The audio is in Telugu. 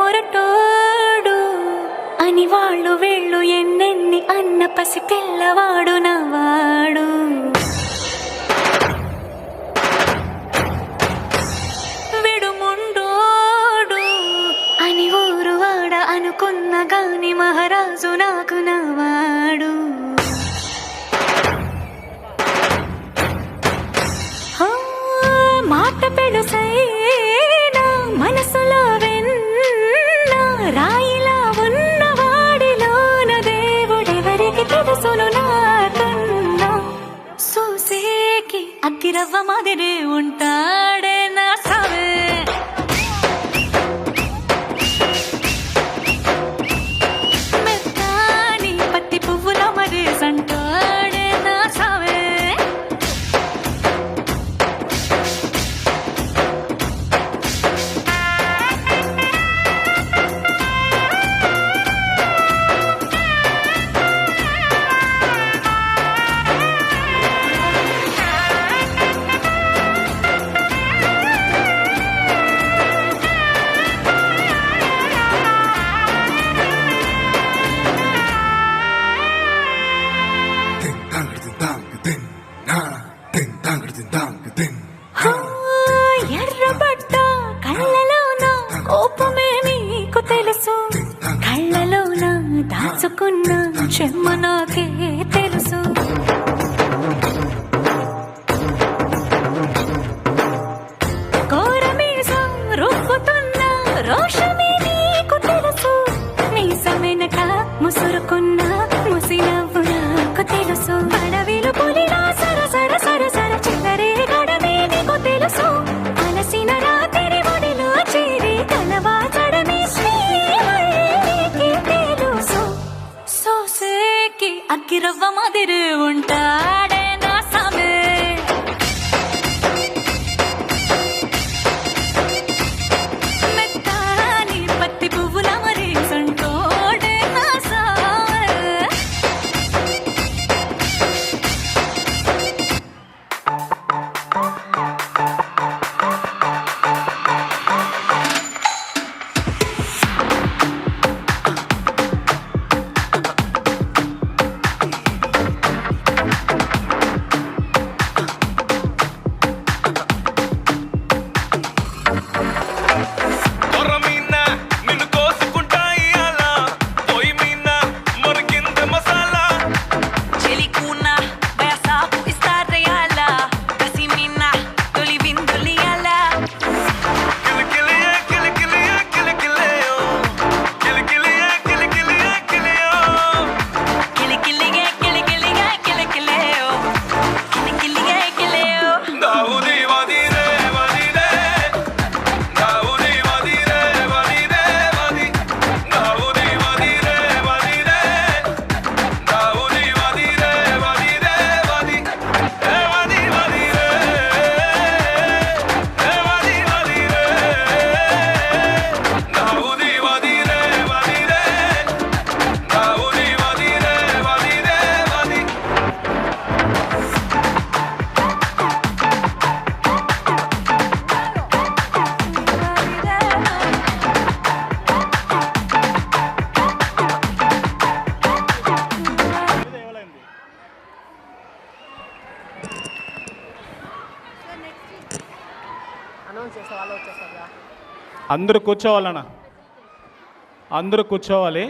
మొరటోడు అని వాళ్ళు వీళ్ళు ఎన్నెన్ని అన్న పసి పిల్లవాడు నవ్వాడు. విడుముండోడు అని ఊరు వాడ అనుకున్న గాని మహారాజు నాకు నవ్వాడు. మాట పెడుసైనా మనసులో వెన్న రాయిలా ఉన్నవాడిలోన దేవుడెవరికి తెలుసును నాకన్నా. సూసేకి అగ్గిరవ్వ మాదిరి ఉంటాడే నా సావే. మెత్తాని పత్తి పువ్వుల మరి సంటాడే నా సావే. ఎర్రబడ్డ కళ్ళలోన కోపమే నీకు తెలుసు, కళ్ళలోన దాచుకున్న చెమ్మ నాకే తెలుసు. కోరమీసం రుబ్బుతున్న రోషమే నీకు తెలుసు, మీసమెనక ముసురుకున్న ముసినవ్వు నాకు తెలుసు. అడవిలు పులిలా సరసర సరసర చిల్లరే గడమే నీకు తెలుసు. అలసిన రాత్రి ఒడిలో చేరి కలవాచడమే శ్రీకి తెలుసు. సోసేకి అగ్గిరవ్వ మాదిరి ఉంటాడే నా సామే. మెత్తాని పత్తి పువ్వుల మరి సంటోడే నా సామే. అందరూ కూర్చోవాలన్నా, అందరూ కూర్చోవాలి.